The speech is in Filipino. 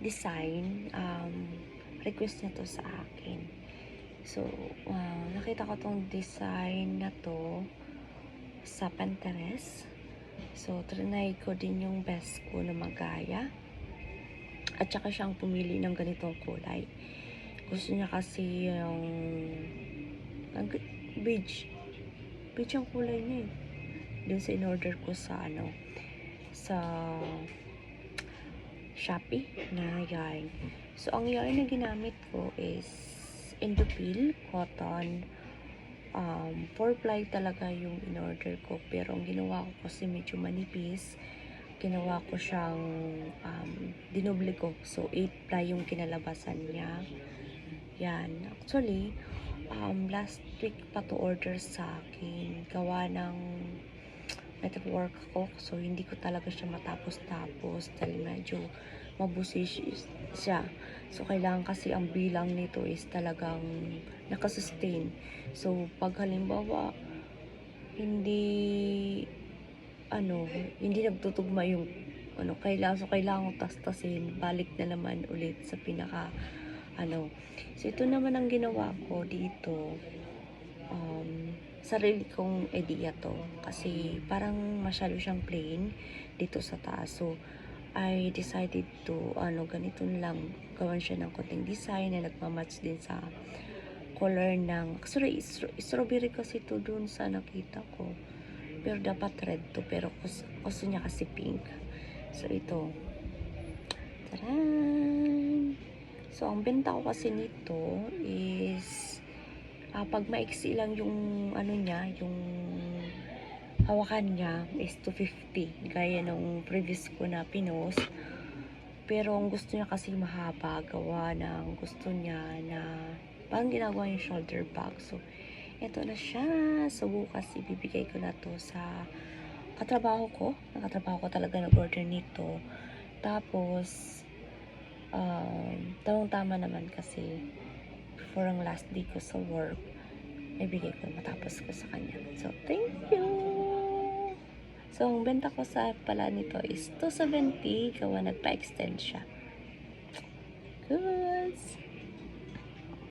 design, request niya to sa akin. So, nakita ko tong design na to sa Pinterest. So, trinay ko din yung best ko na magaya. At saka siyang pumili ng ganitong kulay. Gusto niya kasi yung beige. Beige ang kulay niya eh. Dun sa in-order ko sa sa Shopee na yarn. So, ang yarn na ginamit ko is Indopil cotton. 4-ply talaga yung in-order ko. Pero ang ginawa ko kasi medyo manipis. Ginawa ko siyang dinoble ko. So, 8-ply yung kinalabasan niya. Yan. Actually, last week pa to order sa akin. Gawa ng network ko. So, hindi ko talaga siya matapos-tapos dahil medyo mabusis siya. So, kailangan kasi ang bilang nito is talagang nakasustain. So, pag halimbawa, hindi nagtutugma yung kailangan tas-tasin, balik na naman ulit sa pinaka So, ito naman ang ginawa ko dito. Sarili kong idea to. Kasi parang masyado siyang plain dito sa taas. So, I decided to, ganito lang. Gawan siya ng konting design na nagmamatch din sa color ng, sorry, strawberry kasi to dun sa nakita ko. Pero dapat red to. Pero gusto niya kasi pink. So, ito. Taran! So, ang benta ko kasi nito is pag maiksi lang yung yung hawakan niya is 250 gaya nung previous ko na pinost. Pero ang gusto niya kasi mahaba, gawa ng gusto niya na parang ginagawa yung shoulder bag. So, ito na siya. So, bukas ibibigay ko na to sa katrabaho ko. Nakatrabaho ko talaga nag-order nito. Tapos, tamang-tama naman kasi before ang last day ko sa work, ibigay ko matapos ko sa kanya. So, thank you! So, ang benta ko sa pala nito is 270 gawa nagpa-extend siya. Goods!